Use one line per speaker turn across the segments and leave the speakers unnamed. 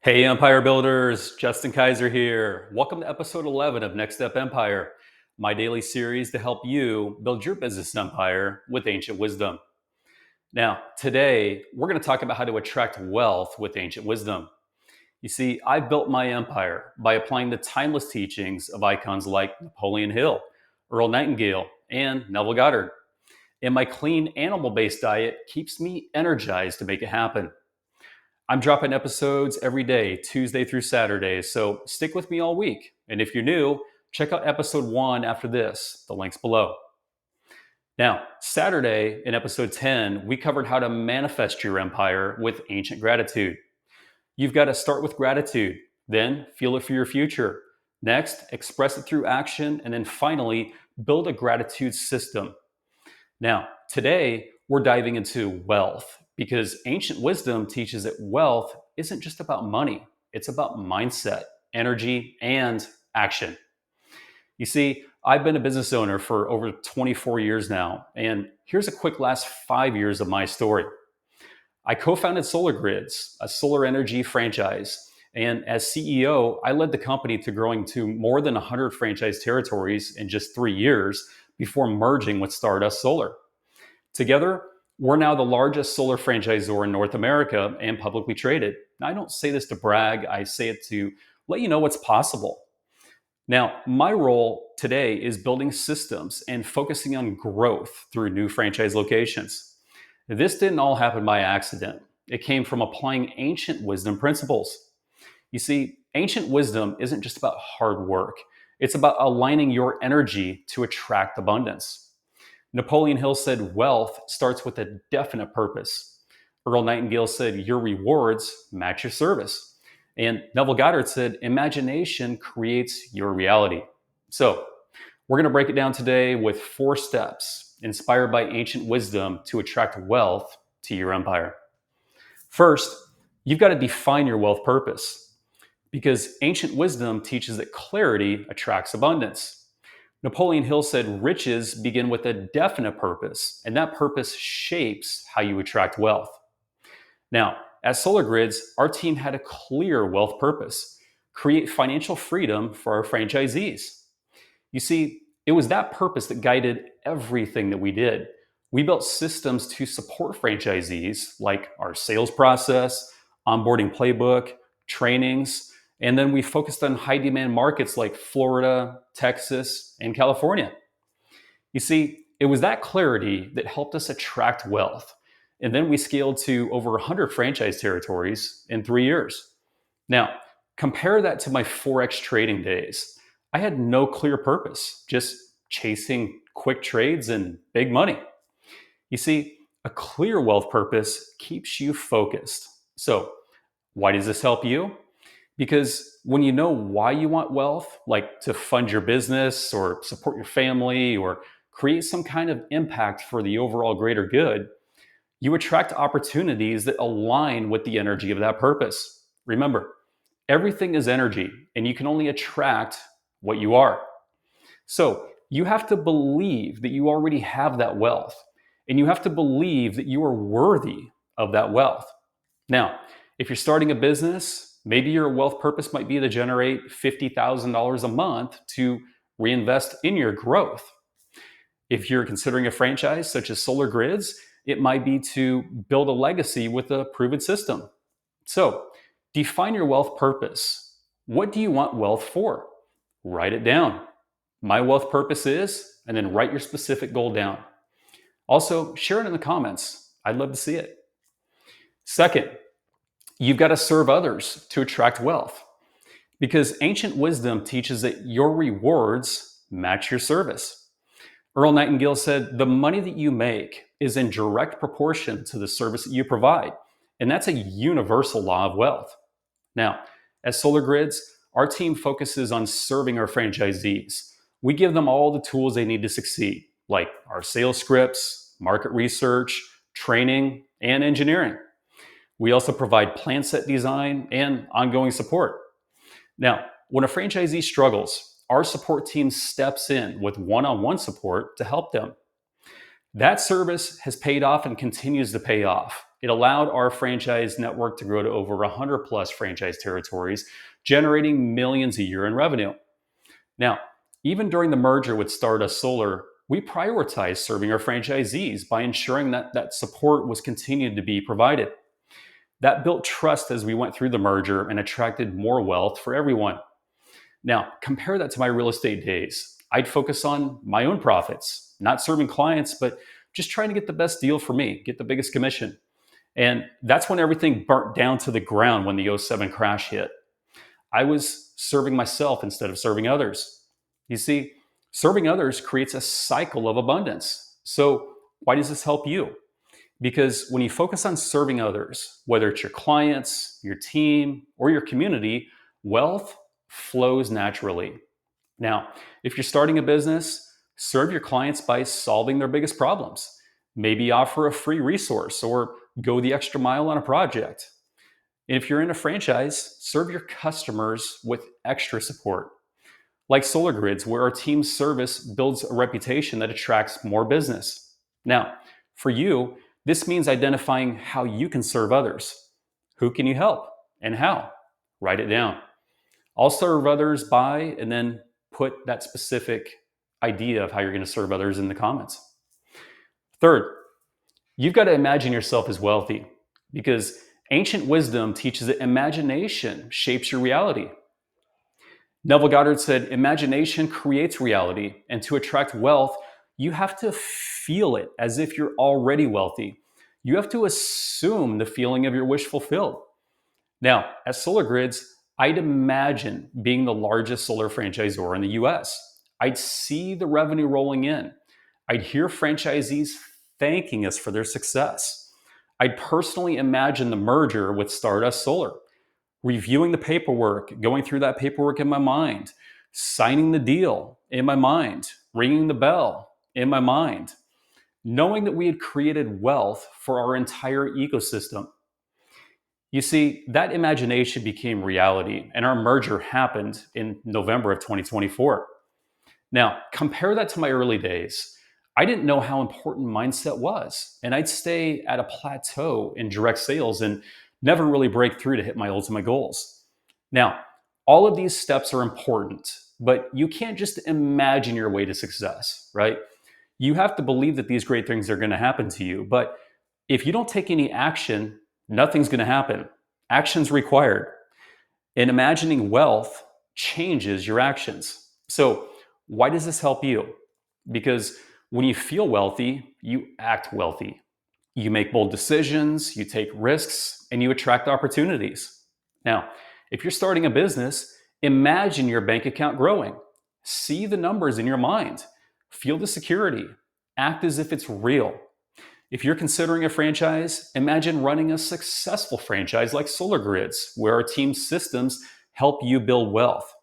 Hey, Empire Builders, Justin Kaiser here. Welcome to episode 11 of Next Step Empire, my daily series to help you build your business empire with ancient wisdom. Now, today, we're going to talk about how to attract wealth with ancient wisdom. You see, I built my empire by applying the timeless teachings of icons like Napoleon Hill, Earl Nightingale, and Neville Goddard. And my clean animal based diet keeps me energized to make it happen. I'm dropping episodes every day, Tuesday through Saturday, so stick with me all week. And if you're new, check out episode 1 after this. The link's below. Now, Saturday in episode 10, we covered how to manifest your empire with ancient gratitude. You've got to start with gratitude, then feel it for your future. Next, express it through action, and then finally, build a gratitude system. Now, today, we're diving into wealth because ancient wisdom teaches that wealth isn't just about money, it's about mindset, energy, and action. You see, I've been a business owner for over 24 years now, and here's a quick last 5 years of my story. I co founded Solar Grids, a solar energy franchise. And as CEO, I led the company to growing to more than 100 franchise territories in just 3 years before merging with Stardust Solar. Together, we're now the largest solar franchisor in North America and publicly traded. Now, I don't say this to brag, I say it to let you know what's possible. Now, my role today is building systems and focusing on growth through new franchise locations. This didn't all happen by accident. It came from applying ancient wisdom principles. You see, ancient wisdom isn't just about hard work. It's about aligning your energy to attract abundance. Napoleon Hill said wealth starts with a definite purpose. Earl Nightingale said your rewards match your service. And Neville Goddard said imagination creates your reality. So, we're going to break it down today with 4 steps inspired by ancient wisdom to attract wealth to your empire. First, you've got to define your wealth purpose because ancient wisdom teaches that clarity attracts abundance. Napoleon Hill said riches begin with a definite purpose, and that purpose shapes how you attract wealth. Now, at Solar Grids, our team had a clear wealth purpose: create financial freedom for our franchisees. You see, it was that purpose that guided everything that we did. We built systems to support franchisees, like our sales process, onboarding playbook, trainings, and then we focused on high demand markets like Florida, Texas, and California. You see, it was that clarity that helped us attract wealth. And then we scaled to over 100 franchise territories in 3 years. Now, compare that to my Forex trading days. I had no clear purpose, just chasing quick trades and big money. You see, a clear wealth purpose keeps you focused. So, why does this help you? Because when you know why you want wealth, like to fund your business or support your family or create some kind of impact for the overall greater good, you attract opportunities that align with the energy of that purpose. Remember, everything is energy, and you can only attract what you are. So you have to believe that you already have that wealth, and you have to believe that you are worthy of that wealth. Now, if you're starting a business, maybe your wealth purpose might be to generate $50,000 a month to reinvest in your growth. If you're considering a franchise such as Solar Grids, it might be to build a legacy with a proven system. So, define your wealth purpose. What do you want wealth for? Write it down. My wealth purpose is, and then write your specific goal down. Also, share it in the comments. I'd love to see it. Second, you've got to serve others to attract wealth because ancient wisdom teaches that your rewards match your service. Earl Nightingale said, the money that you make is in direct proportion to the service that you provide. And that's a universal law of wealth. Now, at Solar Grids, our team focuses on serving our franchisees. We give them all the tools they need to succeed, like our sales scripts, market research, training, and engineering. We also provide plan set design and ongoing support. Now, when a franchisee struggles, our support team steps in with one-on-one support to help them. That service has paid off and continues to pay off. It allowed our franchise network to grow to over 100 plus franchise territories, generating millions a year in revenue. Now, even during the merger with Stardust Solar, we prioritized serving our franchisees by ensuring that support was continued to be provided. That built trust as we went through the merger and attracted more wealth for everyone. Now, compare that to my real estate days. I'd focus on my own profits, not serving clients, but just trying to get the best deal for me, get the biggest commission. And that's when everything burnt down to the ground when the '07 crash hit. I was serving myself instead of serving others. You see, serving others creates a cycle of abundance. So, why does this help you? Because when you focus on serving others, whether it's your clients, your team, or your community, wealth flows naturally. Now, if you're starting a business, serve your clients by solving their biggest problems. Maybe offer a free resource or go the extra mile on a project. And if you're in a franchise, serve your customers with extra support. Like Solar Grids, where our team's service builds a reputation that attracts more business. Now, for you, this means identifying how you can serve others. Who can you help and how? Write it down. I'll serve others by, and then put that specific idea of how you're going to serve others in the comments. Third, you've got to imagine yourself as wealthy because ancient wisdom teaches that imagination shapes your reality. Neville Goddard said, imagination creates reality, and to attract wealth, you have to feel it as if you're already wealthy. You have to assume the feeling of your wish fulfilled. Now, at Solar Grids, I'd imagine being the largest solar franchisor in the US. I'd see the revenue rolling in. I'd hear franchisees thanking us for their success. I'd personally imagine the merger with Stardust Solar, reviewing the paperwork, going through that paperwork in my mind, signing the deal in my mind, ringing the bell in my mind, knowing that we had created wealth for our entire ecosystem. You see, that imagination became reality, and our merger happened in November of 2024. Now, compare that to my early days. I didn't know how important mindset was, and I'd stay at a plateau in direct sales and never really break through to hit my ultimate goals. Now, all of these steps are important, but you can't just imagine your way to success, right? You have to believe that these great things are going to happen to you, but if you don't take any action, nothing's going to happen. Action's required. And imagining wealth changes your actions. So, why does this help you? Because when you feel wealthy, you act wealthy. You make bold decisions, you take risks, and you attract opportunities. Now, if you're starting a business, imagine your bank account growing. See the numbers in your mind. Feel the security. Act as if it's real. If you're considering a franchise, imagine running a successful franchise like Solar Grids, where our team's systems help you build wealth.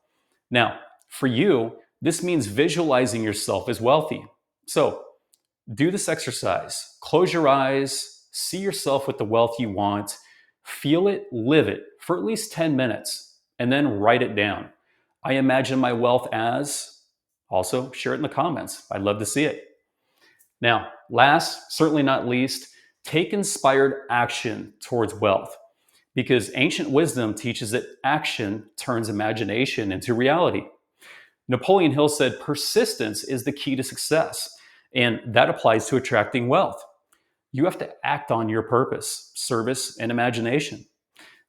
Now, for you, this means visualizing yourself as wealthy. So, do this exercise. Close your eyes, see yourself with the wealth you want, feel it, live it for at least 10 minutes, and then write it down. I imagine my wealth as, also share it in the comments. I'd love to see it. Now, last, certainly not least, take inspired action towards wealth because ancient wisdom teaches that action turns imagination into reality. Napoleon Hill said persistence is the key to success, and that applies to attracting wealth. You have to act on your purpose, service, and imagination.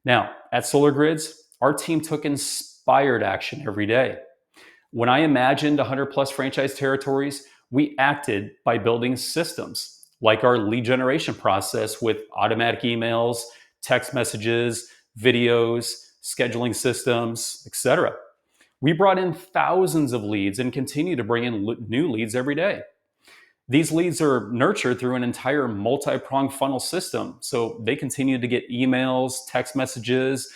Now, at Solar Grids, our team took inspired action every day. When I imagined 100 plus franchise territories, we acted by building systems like our lead generation process with automatic emails, text messages, videos, scheduling systems, etc. We brought in thousands of leads and continue to bring in new leads every day. These leads are nurtured through an entire multi-pronged funnel system. So they continue to get emails, text messages,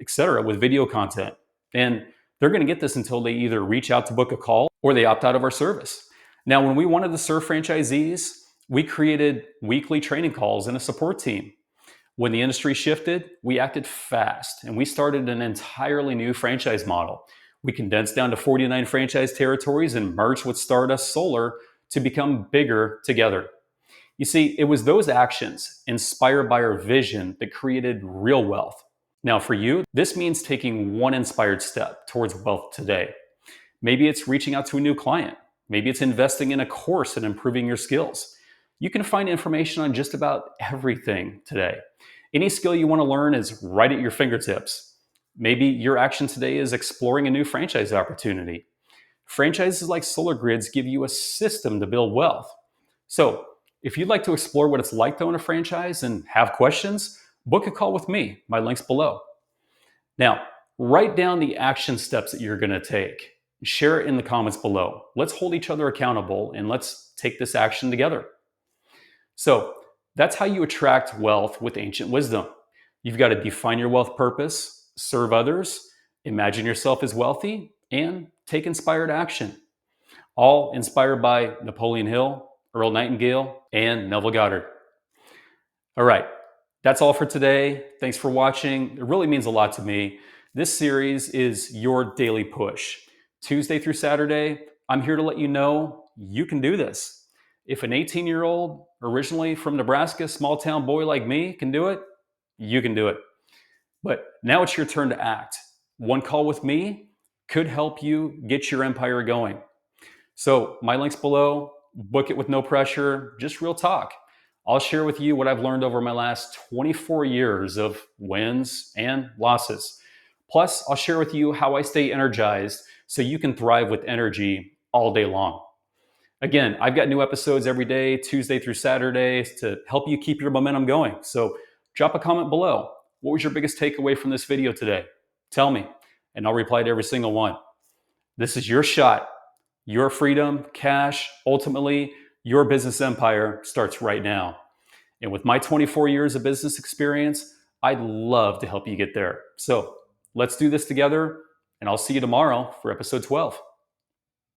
etc. with video content. And they're going to get this until they either reach out to book a call or they opt out of our service. Now, when we wanted to serve franchisees, we created weekly training calls and a support team. When the industry shifted, we acted fast and we started an entirely new franchise model. We condensed down to 49 franchise territories and merged with Stardust Solar to become bigger together. You see, it was those actions inspired by our vision that created real wealth. Now, for you, this means taking one inspired step towards wealth today. Maybe it's reaching out to a new client. Maybe it's investing in a course and improving your skills. You can find information on just about everything today. Any skill you want to learn is right at your fingertips. Maybe your action today is exploring a new franchise opportunity. Franchises like solar grids give you a system to build wealth. So, if you'd like to explore what it's like to own a franchise and have questions, book a call with me. My link's below. Now, write down the action steps that you're going to take. Share it in the comments below. Let's hold each other accountable and let's take this action together. So, that's how you attract wealth with ancient wisdom. You've got to define your wealth purpose, serve others, imagine yourself as wealthy, and take inspired action. All inspired by Napoleon Hill, Earl Nightingale, and Neville Goddard. All right, that's all for today. Thanks for watching. It really means a lot to me. This series is your daily push. Tuesday through Saturday, I'm here to let you know you can do this. If an 18-year-old, originally from Nebraska, small town boy like me can do it, you can do it. But now it's your turn to act. One call with me could help you get your empire going. So my link's below. Book it with no pressure, just real talk. I'll share with you what I've learned over my last 24 years of wins and losses. Plus, I'll share with you how I stay energized so you can thrive with energy all day long. Again, I've got new episodes every day, Tuesday through Saturday, to help you keep your momentum going. So drop a comment below. What was your biggest takeaway from this video today? Tell me, and I'll reply to every single one. This is your shot. Your freedom, cash, ultimately, your business empire starts right now. And with my 24 years of business experience, I'd love to help you get there. So let's do this together, and I'll see you tomorrow for episode 12.